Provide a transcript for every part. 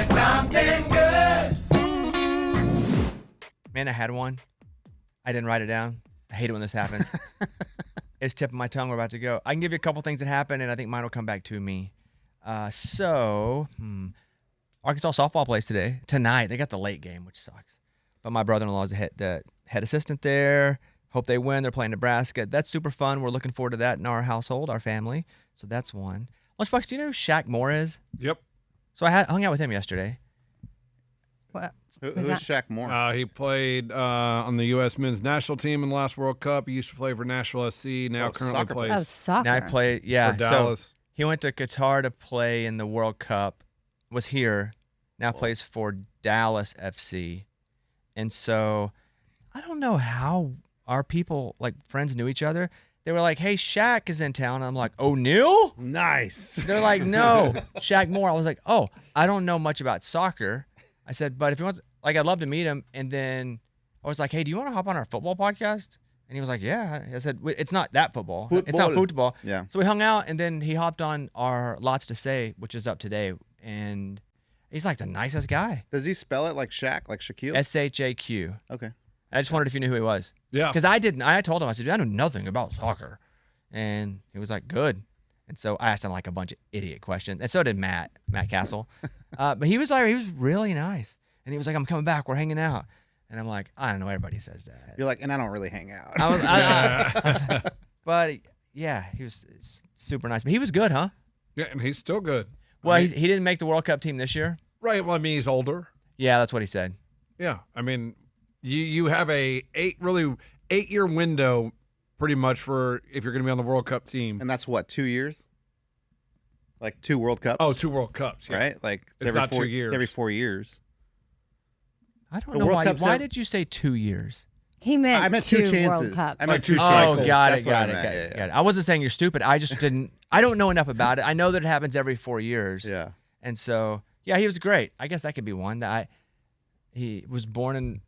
me something good. Man, I had one. I didn't write it down. I hate it when this happens. It's tip of my tongue. We're about to go. I can give you a couple things that happened, and I think mine will come back to me. Arkansas softball plays tonight. They got the late game, which sucks. But my brother-in-law is the head assistant there. Hope they win. They're playing Nebraska. That's super fun. We're looking forward to that in our household, our family. So that's one. Lunchbox, do you know who Shaq Moore is? Yep. So I hung out with him yesterday. What? Who's Shaq Moore? He played on the U.S. men's national team in the last World Cup. He used to play for Nashville SC. Now currently plays Oh, soccer. Now I play, for Dallas. So he went to Qatar to play in the World Cup. Was here. Now plays for Dallas FC. And so I don't know how our people, like friends, knew each other. They were like, hey, Shaq is in town. And I'm like, O'Neal? Nice. They're like, no, Shaq Moore. I was like, oh, I don't know much about soccer. I said, but if he wants, like, I'd love to meet him. And then I was like, hey, do you want to hop on our football podcast? And he was like, yeah. I said, it's not that football. It's not football. Yeah. So we hung out, and then he hopped on our Lots to Say, which is up today. And he's like the nicest guy. Does he spell it like Shaq, like Shaquille? SHAQ. Okay. I just wondered if you knew who he was. Yeah. Because I didn't. I told him, I said, I know nothing about soccer. And he was like, good. And so I asked him like a bunch of idiot questions. And so did Matt Castle. But he was really nice. And he was like, I'm coming back. We're hanging out. And I'm like, I don't know. Everybody says that. You're like, and I don't really hang out. But yeah, he was super nice. But he was good, huh? Yeah, and he's still good. Well, he didn't make the World Cup team this year. Right. Well, I mean, he's older. Yeah, that's what he said. Yeah. I mean, you have a 8-year window pretty much for if you're going to be on the World Cup team. And that's what, 2 years? Like 2 World Cups? Oh, 2 World Cups. Yeah. Right? Like it's every not 4 2 years. It's every 4 years. I don't know why did you say 2 years? He meant I meant 2 chances. World Cups. I meant 2 Oh, cycles. got That's it. what I meant. Got it. I wasn't saying you're stupid. I just didn't. I don't know enough about it. I know that it happens every 4 years. Yeah. And so, yeah, he was great. I guess that could be one. He was born in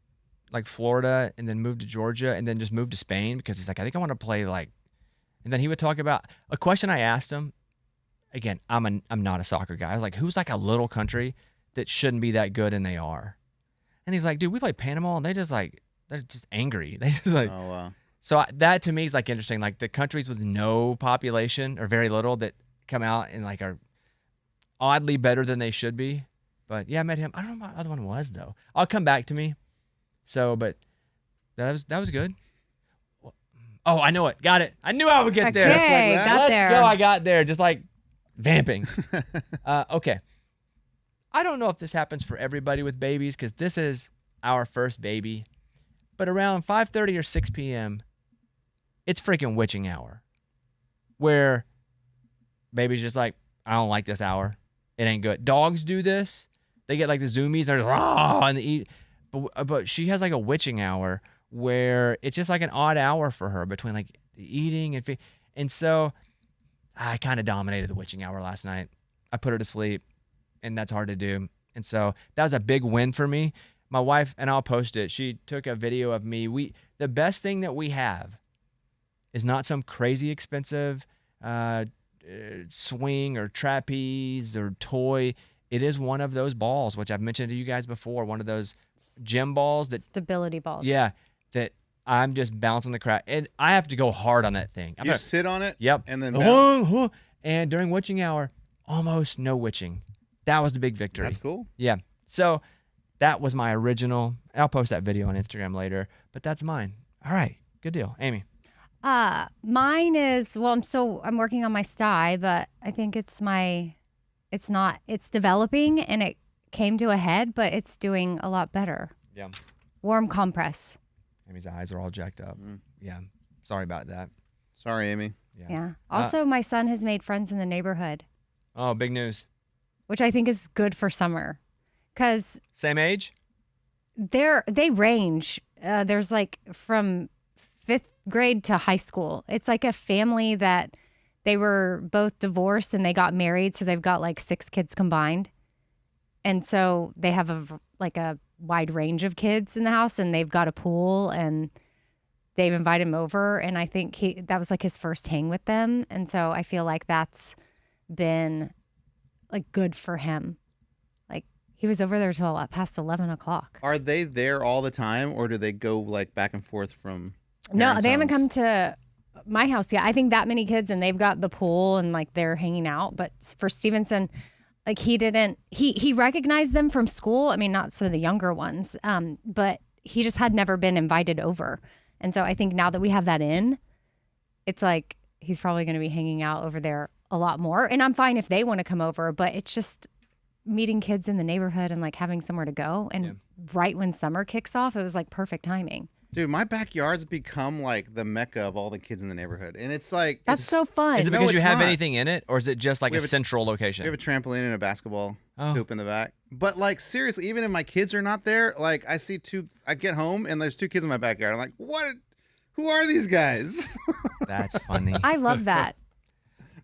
like Florida and then moved to Georgia and then just moved to Spain because he's like, I think I want to play like. And then he would talk about a question I asked him. Again, I'm not a soccer guy. I was like, who's like a little country that shouldn't be that good and they are? And he's like, dude, we play Panama and they're just angry. They just like. Oh, wow. So that to me is like interesting. Like the countries with no population or very little that come out and like are oddly better than they should be. But yeah, I met him. I don't know what the other one was though. I'll come back to me. So, but that was good. Oh, I know it. Got it. I knew I would get there. Okay, Just like that. got Let's there. go. I got there. Just like vamping. Okay. I don't know if this happens for everybody with babies because this is our first baby. But around 5:30 or 6 p.m., it's freaking witching hour. Where baby's just like, I don't like this hour. It ain't good. Dogs do this. They get like the zoomies. They're just, raw, and they eat. But she has like a witching hour where it's just like an odd hour for her between like the eating and and so I kind of dominated the witching hour last night. I put her to sleep, and that's hard to do. And so that was a big win for me. My wife, and I'll post it, she took a video of me. The best thing that we have is not some crazy expensive swing or trapeze or toy. It is one of those balls, which I've mentioned to you guys before, one of those gym balls that Stability balls. Yeah, that I'm just bouncing the crap. And I have to go hard on that thing. You sit on it? Yep. And then bounce? And during witching hour, almost no witching. That was the big victory. That's cool. Yeah. So that was my original. I'll post that video on Instagram later, but that's mine. All right. Good deal. Amy. Mine is, well, I'm working on my stye, but I think it's developing and it came to a head, but it's doing a lot better. Yeah. Warm compress. Amy's eyes are all jacked up. Yeah. Sorry about that. Sorry, Amy. Yeah. Also, my son has made friends in the neighborhood, Oh, big news. which I think is good for summer because Same age? they range. There's like from 5th grade to high school. It's like a family that they were both divorced and they got married. So they've got like 6 kids combined. And so they have a wide range of kids in the house, and they've got a pool, and they've invited him over. And I think that was like his first hang with them. And so I feel like that's been like good for him. Like He was over there till past 11 o'clock. Are they there all the time, or do they go like back and forth from? No, they haven't come homes? to my house yet. I think that many kids, and they've got the pool and like they're hanging out. But for Stevenson, like he recognized them from school. I mean, not some of the younger ones, but he just had never been invited over. And so I think now that we have that in, it's like he's probably going to be hanging out over there a lot more. And I'm fine if they want to come over, but it's just meeting kids in the neighborhood and like having somewhere to go. And right when summer kicks off, it was like perfect timing. Dude, my backyard's become like the mecca of all the kids in the neighborhood, and it's like That's so fun. Is it No, because you it's have not. anything in it, or is it just like a central location? We have a trampoline and a basketball Oh. hoop in the back. But like seriously, even if my kids are not there, like I get home and there's 2 kids in my backyard. I'm like, what? Who are these guys? That's funny. I love that.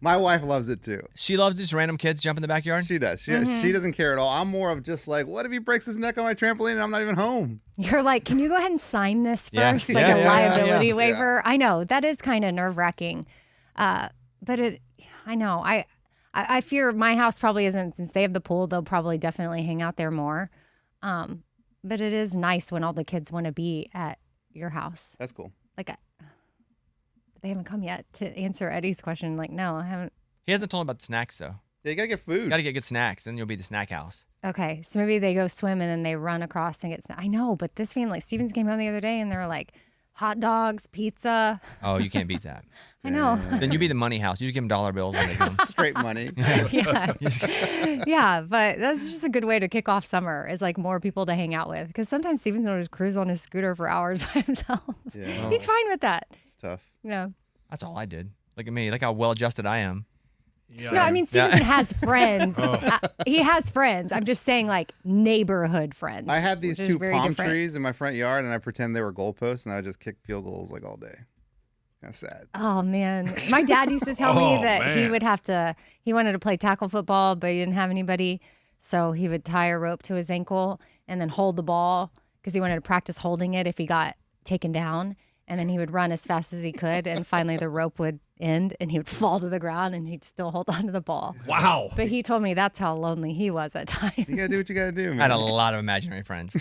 My wife loves it too. She loves just random kids jump in the backyard? She does. She doesn't care at all. I'm more of just like, what if he breaks his neck on my trampoline and I'm not even home? You're like, can you go ahead and sign this Yeah. first? Yeah, Like a yeah, liability yeah. waiver. I know that is kind of nerve wracking. But I know. I fear my house probably isn't, since they have the pool, they'll probably definitely hang out there more. But it is nice when all the kids want to be at your house. That's cool. Like, they haven't come yet to answer Eddie's question. Like, no, I haven't. He hasn't told him about snacks, though. Yeah, you gotta get food. You got to get good snacks, and you'll be the snack house. Okay, so maybe they go swim and then they run across and get. I know, but this family, like Stevens came home the other day and they were like, hot dogs, pizza. Oh, you can't beat that. I know. Then you be the money house. You just give them dollar bills when they come. Straight money. Yeah. Yeah, but that's just a good way to kick off summer, is like more people to hang out with. Because sometimes Stevens will just cruise on his scooter for hours by himself. Yeah. He's fine with that. It's tough. Yeah. That's all I did. Look at me. Look how well adjusted I am. Yeah. No, I mean, Stevenson has friends. He has friends. I'm just saying, like, neighborhood friends. I had these which is 2 very palm different. trees in my front yard, and I pretend they were goalposts, and I would just kick field goals like all day. Kind of sad. Oh, man. My dad used to tell me Oh, that he man. would have to, he wanted to play tackle football, but he didn't have anybody. So he would tie a rope to his ankle and then hold the ball because he wanted to practice holding it if he got taken down. And then he would run as fast as he could. And finally the rope would end and he would fall to the ground and he'd still hold on to the ball. Wow. But he told me that's how lonely he was at times. You gotta do what you gotta do, I man. had a lot of imaginary friends.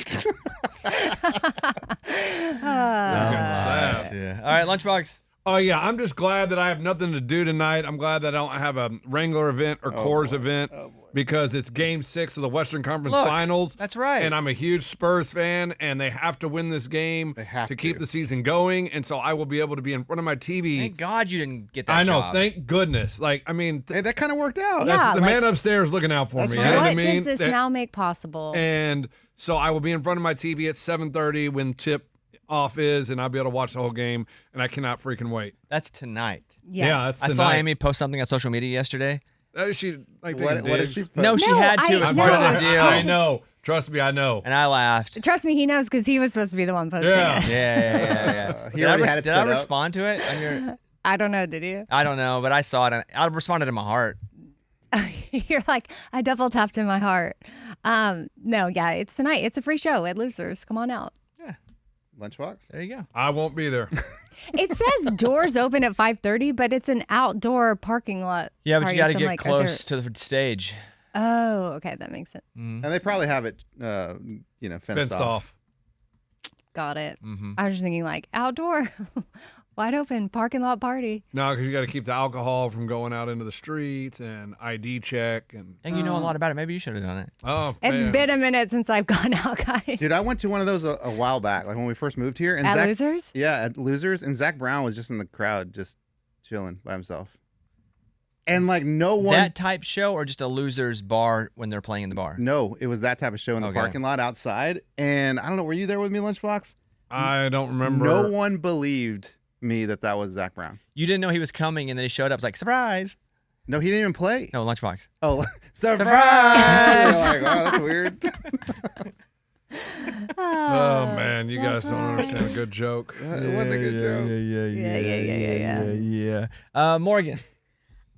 Sad. Yeah. All right, Lunchbox. Oh, yeah. I'm just glad that I have nothing to do tonight. I'm glad that I don't have a Wrangler event or Coors event because it's Game 6 of the Western Conference Look, Finals. that's right. And I'm a huge Spurs fan, and they have to win this game have to keep to. the season going. And so I will be able to be in front of my TV. Thank God you didn't get that I know. job. Thank goodness. Like, I mean, Hey, that kind of worked out. Yeah. that's the like- man upstairs looking out for That's me. right. You know What what I mean? does this now make possible? And so I will be in front of my TV at 7:30 when tip off is, and I'll be able to watch the whole game, and I cannot freaking wait. That's tonight. Yes. Yeah, that's I saw tonight. Amy post something on social media yesterday. She like What taking did digs. she put? No, she No, had to. It was I- part no. of the deal. I know. Trust me, I know. And I laughed. Trust me, he knows because he was supposed to be the one posting Yeah. it. Yeah. He already had it Did I set up. respond to it on your? I don't know, did you? I don't know, but I saw it. And I responded in my heart. You're like, I double tapped in my heart. No, yeah, it's tonight. It's a free show at Losers. Come on out. Lunchbox? There you go. I won't be there. It says doors open at 5:30, but it's an outdoor parking lot. Yeah, but party, you got to so I'm get like, are close to the stage. Oh, okay, that makes sense. And they probably have it, fenced off. Got it. Mm-hmm. I was just thinking like outdoor, wide open parking lot party. No, because you got to keep the alcohol from going out into the streets and ID check and And you know a lot about it. Maybe you should have done it. It's man. been a minute since I've gone out, guys. Dude, I went to one of those a while back, like when we first moved here. And At Zach, Losers? Yeah, at Losers. And Zach Brown was just in the crowd, just chilling by himself. And like no one. That type show or just a loser's bar when they're playing in the bar? No, it was that type of show in the Okay. parking lot outside. And I don't know, were you there with me, Lunchbox? I don't remember. No one believed me that was Zach Brown. You didn't know he was coming, and then he showed up. It's like, surprise. No, he didn't even play. No, Lunchbox. Oh, surprise! Surprise! You're like, oh, that's weird. Oh man, you guys don't understand a good joke. It wasn't a good joke. Yeah. Morgan.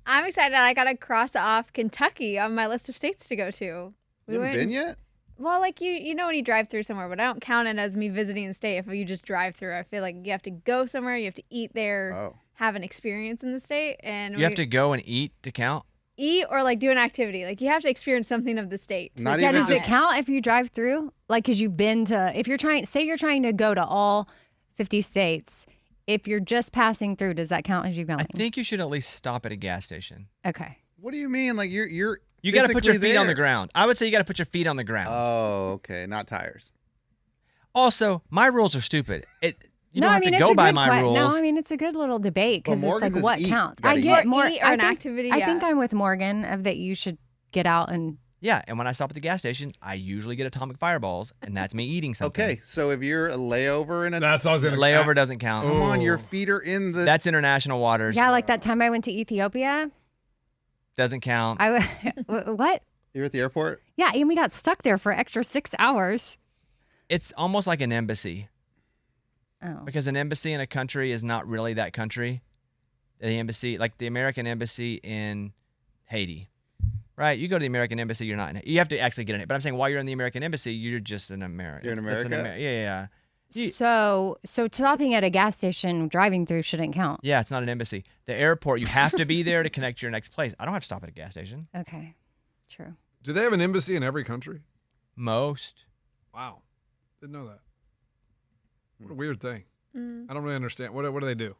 I'm excited. I got to cross off Kentucky on my list of states to go to. You haven't been yet? Well, like you know when you drive through somewhere, but I don't count it as me visiting a state if you just drive through. I feel like you have to go somewhere, you have to eat there, Oh. have an experience in the state, and You have to go and eat to count? eat or like do an activity. Like you have to experience something of the state. Not Yeah, even does it just- count if you drive through? Like, because you've been to, if you're trying, say you're trying to go to all 50 states, if you're just passing through, does that count as you going? I think you should at least stop at a gas station. Okay. What do you mean? Like you're You got to put your physically feet on the there. ground. I would say you got to put your feet on the ground. Oh, okay. Not tires. Also, my rules are stupid. You don't have to it's go a by good my rules. No, I mean, it's a good little debate because But it's like Morgan's is what eat. counts. Gotta I eat. get Or more. eat or I an think, activity, I think yeah. I'm with Morgan of that you should get out and. Yeah, and when I stop at the gas station, I usually get atomic fireballs, and that's me eating something. Okay, so if you're a layover in a That's all I was The gonna layover doesn't count. come on, your Ooh. feet are in the. That's international waters. Yeah, like that time I went to Ethiopia. Doesn't count. What? You're at the airport. Yeah, and we got stuck there for extra 6 hours. It's almost like an embassy Oh. because an embassy in a country is not really that country. The embassy, like the American embassy in Haiti, right? You go to the American embassy, you're not. You have to actually get in it. But I'm saying while you're in the American embassy, you're just an American. You're in America? Yeah. So stopping at a gas station, driving through shouldn't count. Yeah, it's not an embassy. The airport, you have to be there to connect to your next place. I don't have to stop at a gas station. Okay, true. Do they have an embassy in every country? Most. Wow. Didn't know that. What a weird thing. Mm. I don't really understand. What do they do?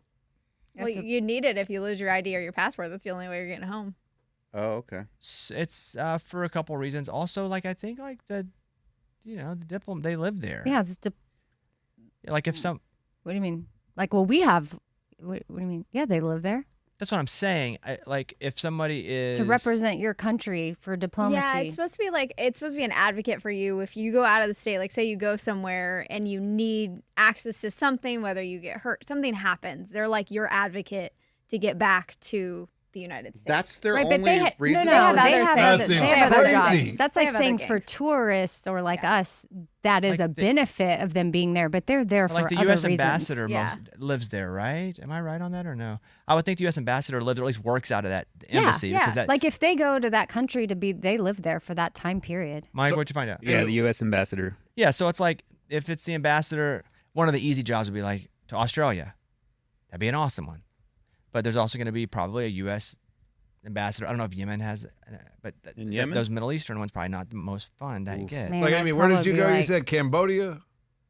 Well, you need it if you lose your ID or your passport. That's the only way you're getting home. Oh, okay. It's for a couple reasons. Also, like I think like the diplomat, they live there. Yeah, it's Like if some, what do you mean? Like, well, we have. What do you mean? Yeah, they live there that's what I'm saying. Like if somebody is to represent your country for diplomacy. Yeah, it's supposed to be an advocate for you if you go out of the state. Like say you go somewhere and you need access to something, whether you get hurt, something happens. They're like your advocate to get back to the United States. That's their Right, only but they reason. no, They have they other have things. other, That they seems have other crazy. jobs. That's They like have saying other for gigs. tourists or like us, that is Like a the- benefit of them being there, but they're there for like the other U.S. reasons. ambassador Yeah. lives there, right? Am I right on that or no? I would think the U.S. ambassador lives or at least works out of that Yeah, embassy. yeah. Because that, Like if they go to that country they live there for that time period. Mike, So- what'd you find out? Yeah, the U.S. ambassador. Yeah, so it's like if it's the ambassador, one of the easy jobs would be like to Australia. That'd be an awesome one. But there's also going to be probably a U.S. ambassador. I don't know if Yemen has, but In Yemen? those Middle Eastern ones probably not the most fun to get. Man, Like, I I'd mean, where did you probably go? be You like- said Cambodia?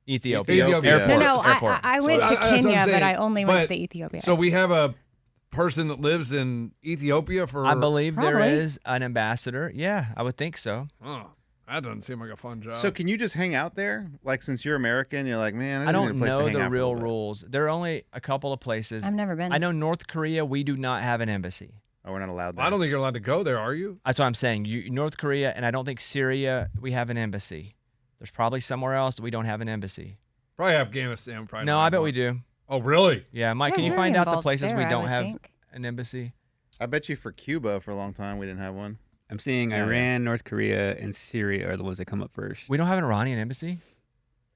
Ethiopia. Ethiopia. Airport. No, no, Airport. I So went to that's what I'm Kenya, but saying. I only went to But- the Ethiopia. So we have a person that lives in Ethiopia for. I believe there Probably. is an ambassador. Yeah, I would think so. Oh, that doesn't seem like a fun job. So can you just hang out there? Like since you're American, you're like, man, I just need don't a place to know hang the out for a real little bit. rules. There are only a couple of places. I've never been. I know North Korea, we do not have an embassy. Oh, we're not allowed there. I don't think you're allowed to go there, are you? That's what I'm saying. North Korea, and I don't think Syria, we have an embassy. There's probably somewhere else that we don't have an embassy. Probably Afghanistan. Probably No, don't I have bet one. we do. Oh, really? Yeah, Mike, We're can you very find out the involved places we there, I don't would have think. an embassy? I bet you for Cuba for a long time we didn't have one. I'm seeing Yeah, Iran, North Korea, and Syria are the ones that come up first. We don't have an Iranian embassy?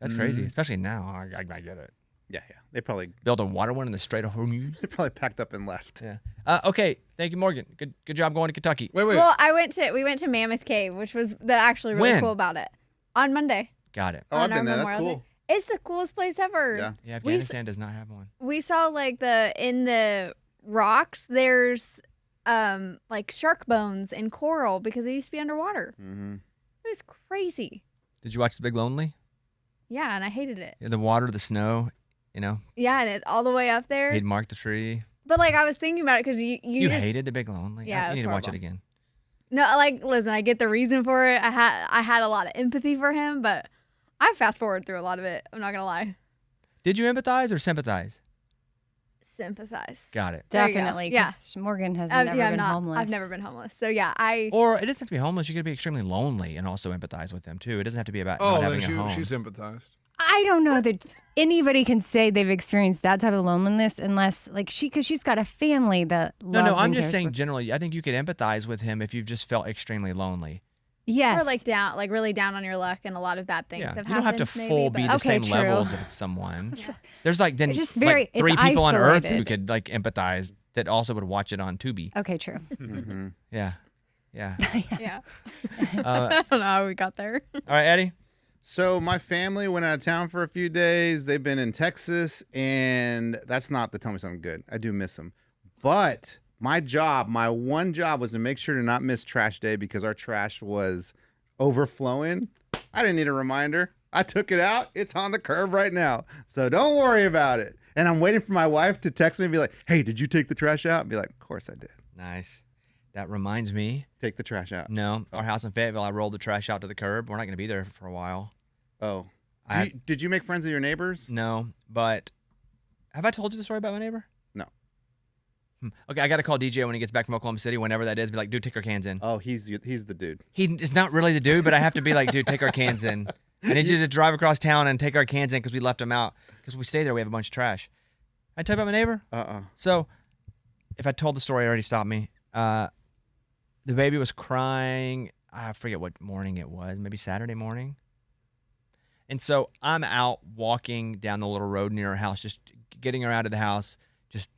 That's crazy, Mm. especially now. I get it. Yeah. They probably Build a water one in the Strait of Hormuz. packed up and left. Yeah. Okay. Thank you, Morgan. Good job going to Kentucky. Wait. Well, we went to Mammoth Cave, which was actually really When? cool about it. On Monday. Got it. Oh, I've on our been there. That's Memorial cool. Day. It's the coolest place ever. Yeah. Yeah, We Afghanistan does not have one. We saw like in the rocks there's like shark bones and coral because they used to be underwater. Mm-hmm. It was crazy. Did you watch The Big Lonely? Yeah, and I hated it. Yeah, the water, the snow, Yeah, and it's all the way up there. he'd mark the tree. But like I was thinking about it because you You just, hated The Big Lonely? Yeah, it You was need to watch it horrible. again. No, like listen, I get the reason for it. I had a lot of empathy for him, but I fast forward through a lot of it. I'm not gonna lie. Did you empathize or sympathize? Sympathize. Got it. There you go. Definitely, Yeah. because Morgan has never Yeah, I'm been not. homeless. I've never been homeless. So yeah, I Or it doesn't have to be homeless. You could be extremely lonely and also empathize with them too. It doesn't have to be about Oh, not then having a home. she sympathized. I don't know that anybody can say they've experienced that type of loneliness unless, like, because she's got a family that no, loves I'm and just cares saying for- generally. I think you could empathize with him if you've just felt extremely lonely. Yes. or like really down on your luck, and a lot of bad things Yeah, have you happened. don't have to maybe, full be but- the Okay, same true. levels of someone. There's like then It's just like very- it's 3 people on Earth who isolated. could like empathize that also would watch it on Tubi. Okay, true. Mm-hmm. Yeah, yeah. Yeah. Uh, I don't know how we got there. all right, Eddie. So my family went out of town for a few days. They've been in Texas, and that's not to tell me something good. I do miss them. But My one job was to make sure to not miss trash day because our trash was overflowing. I didn't need a reminder. I took it out. It's on the curb right now. So don't worry about it. And I'm waiting for my wife to text me and be like, hey, did you take the trash out? And be like, of course I did. Nice. That reminds me. Take the trash out. No, our house in Fayetteville, I rolled the trash out to the curb. We're not going to be there for a while. Oh. Did you make friends with your neighbors? No, but have I told you the story about my neighbor? No. Okay, I got to call DJ when he gets back from Oklahoma City, whenever that is. Be like, dude, take our cans in. Oh, he's the dude. He is not really the dude, but I have to be like, dude, take our cans in. I need you to drive across town and take our cans in because we left them out. Because we stay there, we have a bunch of trash. I tell you about my neighbor? So, if I told the story, already stopped me. The baby was crying. I forget what morning it was. Maybe Saturday morning. And so I'm out walking down the little road near her house, just getting her out of the house, just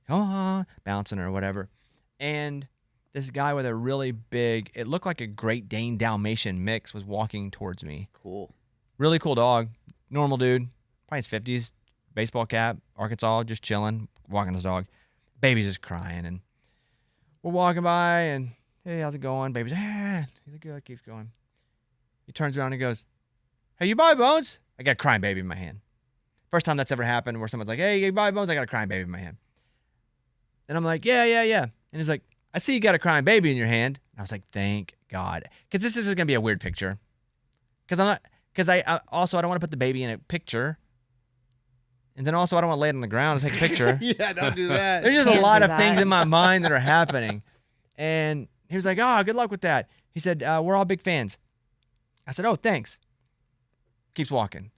bouncing her or whatever. And this guy with a really big, it looked like a Great Dane Dalmatian mix, was walking towards me. Cool. Really cool dog. Normal dude. Probably his 50s. Baseball cap. Arkansas. Just chilling. Walking his dog. Baby's just crying. And we're walking by and, hey, how's it going? Baby's like, he's like, good. Keeps going. He turns around and goes, hey, you buy Bones? I got a crying baby in my hand. First time that's ever happened where someone's like, hey, you buy Bones? I got a crying baby in my hand. And I'm like, yeah. And he's like, I see you got a crying baby in your hand. I was like, thank God. Because this is going to be a weird picture. Because I don't want to put the baby in a picture. And then also I don't want to lay it on the ground and take a picture. Yeah, don't do that. There's just a lot of things in my mind that are happening. And he was like, oh, good luck with that. He said, we're all big fans. I said, oh, thanks. Keeps walking.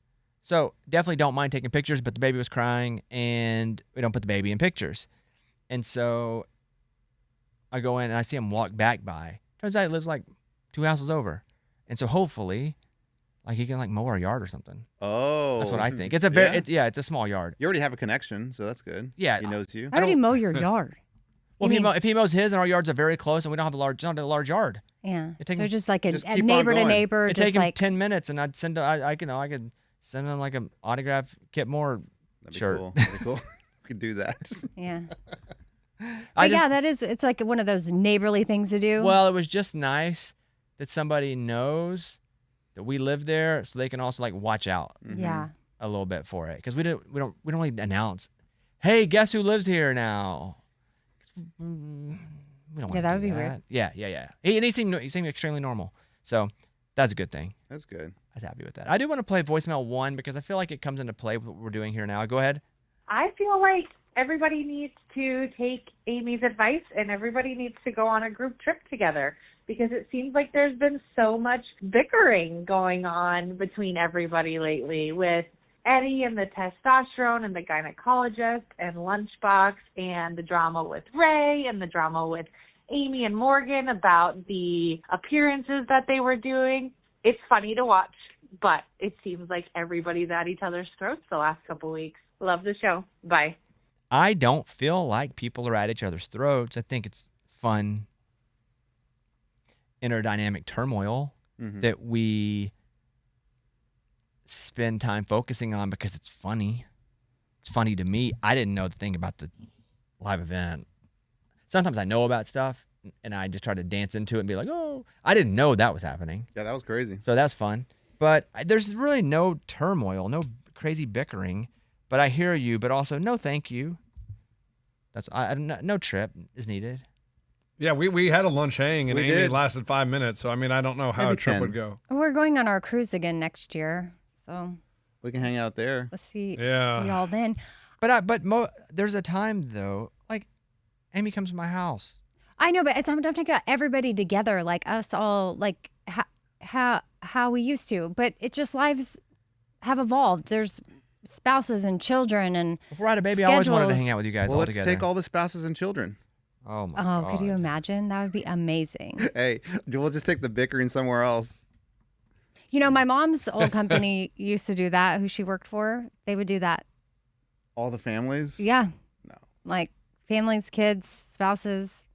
So definitely don't mind taking pictures, but the baby was crying and we don't put the baby in pictures. And so I go in and I see him walk back by. Turns out he lives like 2 houses over. And so hopefully, like he can like mow our yard or something. Oh. That's what I think. It's a very, it's a small yard. You already have a connection, so that's good. Yeah. He knows you. How do you mow your yard? Well, if he mows his and our yards are very close and we don't have a large yard. Yeah. It'd So take- just like a just keep neighbor on to going. neighbor, It'd just take him like 10 minutes and I'd send, I could send him like an autograph Kip Moore That'd be shirt. cool. That'd be cool. We could do that. yeah. I But yeah, just- that is. It's like one of those neighborly things to do. Well, it was just nice that somebody knows that we live there, so they can also like watch out yeah. a little bit for it, because we don't really announce, hey, guess who lives here now. We don't want Yeah, that would be weird. Yeah. He seemed extremely normal, so that's a good thing. That's good. I was happy with that. I do want to play voicemail 1 because I feel like it comes into play with what we're doing here now. Go ahead. I feel like everybody needs to take Amy's advice and everybody needs to go on a group trip together, because it seems like there's been so much bickering going on between everybody lately, with Eddie and the testosterone and the gynecologist and Lunchbox and the drama with Ray and the drama with Amy and Morgan about the appearances that they were doing. It's funny to watch, but it seems like everybody's at each other's throats the last couple weeks. Love the show. Bye. I don't feel like people are at each other's throats. I think it's fun, interdynamic turmoil that we spend time focusing on because it's funny. It's funny to me. I didn't know the thing about the live event. Sometimes I know about stuff and I just try to dance into it and be like, oh, I didn't know that was happening. Yeah, that was crazy. So that's fun. But there's really no turmoil, no crazy bickering. But I hear you, but also no thank you. That's no trip is needed. Yeah, we had a lunch hang and We Amy did. lasted 5 minutes. So, I mean, I don't know how Maybe a trip 10. would go. We're going on our cruise again next year, so We can hang out there. we'll see Yeah. y'all then. There's a time though, like Amy comes to my house. I know, but I'm talking about everybody together, like us all, like how we used to. But it just lives have evolved. There's spouses and children and Before I had a baby, I always wanted to schedules. hang out with you guys Well, all let's together. take all the spouses and children. Oh my oh, god. could you imagine? That would be amazing. Hey, we'll just take the bickering somewhere else. You know, my mom's old company used to do that. Who she worked for, they would do that. All the families? Yeah. No. Like families, kids, spouses,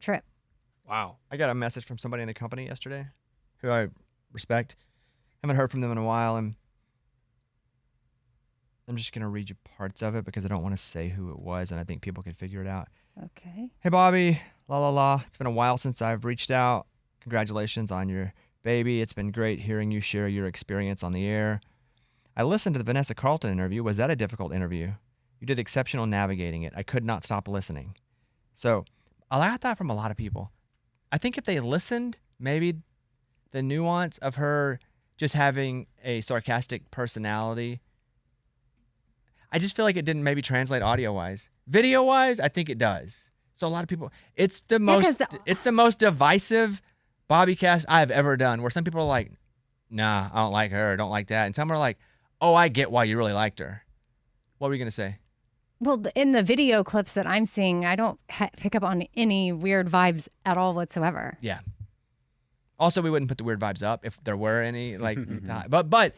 trip. Wow. I got a message from somebody in the company yesterday who I respect. Haven't heard from them in a while, and I'm just going to read you parts of it because I don't want to say who it was, and I think people can figure it out. Okay. Hey, Bobby. La la la. It's been a while since I've reached out. Congratulations on your baby. It's been great hearing you share your experience on the air. I listened to the Vanessa Carlton interview. Was that a difficult interview? You did exceptional navigating it. I could not stop listening. So I got that from a lot of people. I think if they listened, maybe the nuance of her just having a sarcastic personality, I just feel like it didn't maybe translate audio-wise. Video-wise, I think it does. So a lot of people, it's the most divisive Bobbycast I've ever done, where some people are like, nah, I don't like her, I don't like that. And some are like, oh, I get why you really liked her. What were you going to say? Well, in the video clips that I'm seeing, I don't pick up on any weird vibes at all whatsoever. Yeah. Also, we wouldn't put the weird vibes up if there were any. But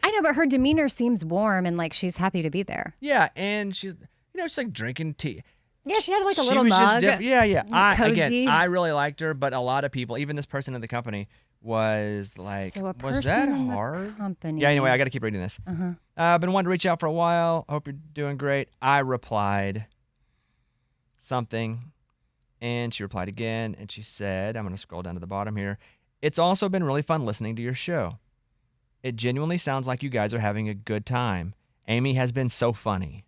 I know, but her demeanor seems warm and like she's happy to be there. Yeah, and she's she's like drinking tea. Yeah, she had like a She little was just mug. different. Yeah. Cozy. I really liked her, but a lot of people, even this person in the company, was like, So a was that person in the hard? company. Yeah, anyway, I got to keep reading this. Uh-huh. I've been wanting to reach out for a while. Hope you're doing great. I replied something, and she replied again, and she said, I'm going to scroll down to the bottom here. It's also been really fun listening to your show. It genuinely sounds like you guys are having a good time. Amy has been so funny.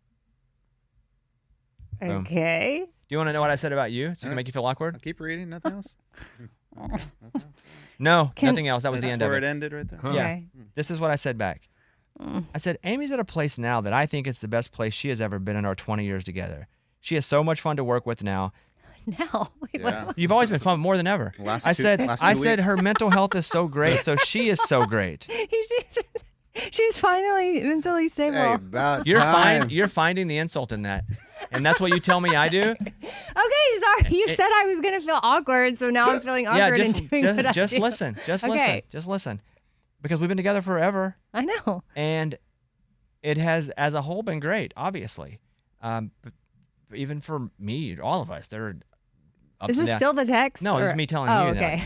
Boom. Okay. Do you want to know what I said about you? So it can make you feel awkward? I'll keep reading. Nothing else. No, nothing else. That was the That's end of where it. it ended right there. Yeah. Okay. This is what I said back. I said, Amy's at a place now that I think it's the best place she has ever been in our 20 years together. She is so much fun to work with now. Now. Wait, Yeah. what? You've always been fun, more than ever. Last I two said weeks. her mental health is so great, so she is so great. She's finally mentally stable. Hey, about You're time. you're finding the insult in that. And that's what you tell me I do? Okay, sorry. You said I was going to feel awkward, so now I'm feeling awkward and doing what I just do. listen. Just Okay. listen. Just listen. Because we've been together forever. I know. And it has, as a whole, been great, obviously. But even for me, all of us, there are ups Is and this downs. still the text? No, this or- is me telling oh, you now. okay.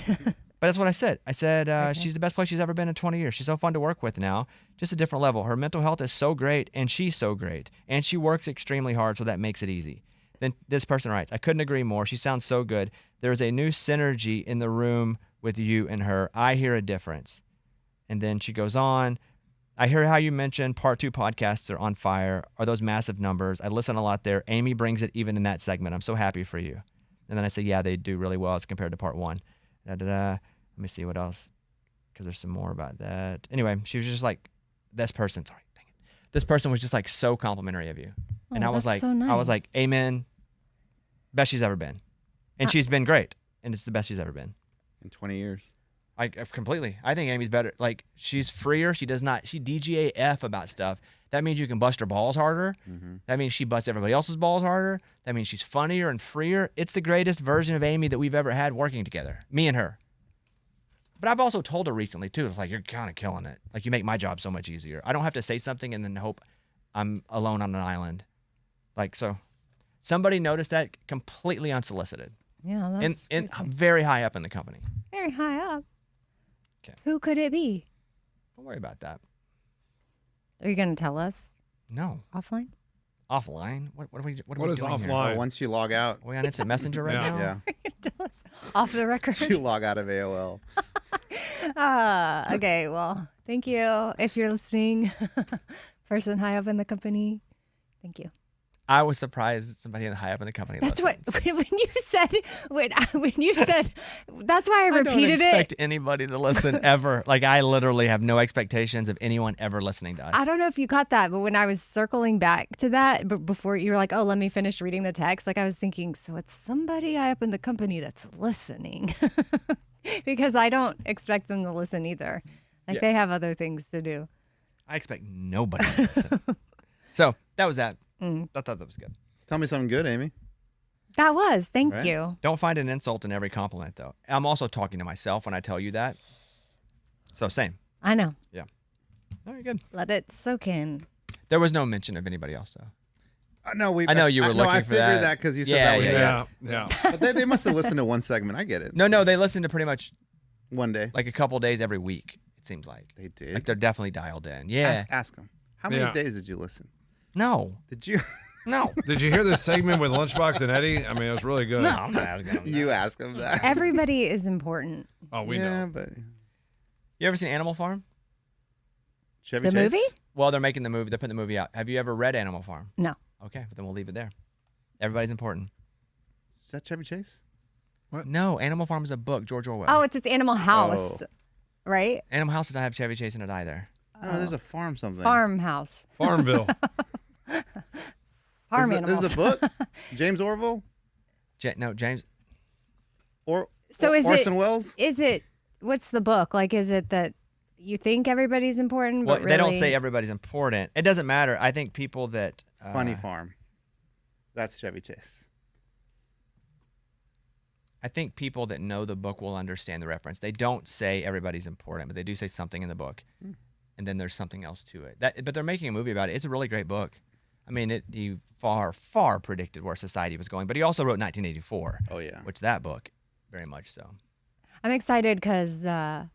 But that's what I said. I said she's the best place she's ever been in 20 years. She's so fun to work with now. Just a different level. Her mental health is so great, and she's so great. And she works extremely hard, so that makes it easy. Then this person writes, I couldn't agree more. She sounds so good. There's a new synergy in the room with you and her. I hear a difference. And then she goes on. I hear how you mentioned part 2 podcasts are on fire. Are those massive numbers? I listen a lot there. Amy brings it even in that segment. I'm so happy for you. And then I said, yeah, they do really well as compared to part 1. Let me see what else, because there's some more about that. Anyway, she was just like, this person, sorry, dang it. This person was just like so complimentary of you. And Oh, I was that's like, so I was like, nice. amen. Best she's ever been. And she's been great. And it's the best she's ever been. In 20 years. Completely. I think Amy's better. Like, she's freer. She DGAF about stuff. That means you can bust her balls harder. Mm-hmm. That means she busts everybody else's balls harder. That means she's funnier and freer. It's the greatest version of Amy that we've ever had working together. Me and her. But I've also told her recently, too, it's like, you're kind of killing it. Like, you make my job so much easier. I don't have to say something and then hope I'm alone on an island. Like, so somebody noticed that completely unsolicited. Yeah, that's And creepy. very high up in the company. Very high up. 'Kay. Who could it be? Don't worry about that. Are you going to tell us No. offline? Offline? What are we What is doing here? offline? Once you log out, Are we on Instant Messenger right Yeah. now? yeah. Tell us off the record. Once you log out of AOL. Okay, well, thank you. If you're listening, person high up in the company, thank you. I was surprised that somebody high up in the company That's listens. what when you said that's why I I don't repeated expect it. anybody to listen ever. Like, I literally have no expectations of anyone ever listening to us. I don't know if you caught that, but when I was circling back to that, but before you were like, "Oh, let me finish reading the text," like I was thinking, so it's somebody high up in the company that's listening, because I don't expect them to listen either. Like Yeah. they have other things to do. I expect nobody to listen. So that was that. Mm. I thought that was good. Tell me something good, Amy. That was thank Right. you. Don't find an insult in every compliment, though. I'm also talking to myself when I tell you that. So same. I know. No, you're good. Let it soak in. There was no mention of anybody else, though. No, I know you were no, looking I for figured that. that because you said Yeah, that was yeah, it. Yeah. But they must have listened to one segment. I get it. No, they listen to pretty much One day. like a couple days every week, it seems like. They did. Like, they're definitely dialed in. Yeah. Ask them. How many Yeah. days did you listen? No. Did you? No. Did you hear this segment with Lunchbox and Eddie? I mean, it was really good. No, I'm not asking him. You ask him that. Everybody is important. Oh, we yeah, know. but You ever seen Animal Farm? Chevy The Chase? movie? Well, they're making the movie. They're putting the movie out. Have you ever read Animal Farm? No. Okay, then we'll leave it there. Everybody's important. Is that Chevy Chase? No, Animal Farm is a book, George Orwell. Oh, it's Animal House, right? Animal House does not have Chevy Chase in it either. No, there's a farm something. Farmhouse. Farmville. Farm This animals. is a book? James Orville? No, James. Or So is Orson it? Welles? Is it? What's the book? Like, is it that you think everybody's important, Well, but they don't really- say everybody's important. It doesn't matter. I think people that Funny Farm. That's Chevy Chase. I think people that know the book will understand the reference. They don't say everybody's important, but they do say something in the book, and then there's something else to it. But they're making a movie about it. It's a really great book. I mean, he far predicted where society was going, but he also wrote 1984. Oh, yeah. Which that book, very much so. I'm excited because I'm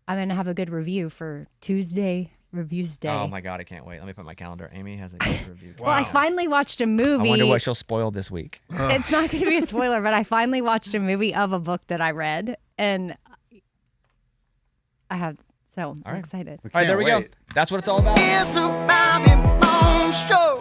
gonna have a good review for Tuesday Reviews Day. Oh my God, I can't wait. Let me put my calendar. Amy has a good review. Well, I finally watched a movie. I wonder what she'll spoil this week. It's not going to be a spoiler, but I finally watched a movie of a book that I read, and I'm right. excited. All right, there we go. That's what it's all about. It's a Bobby Bones show.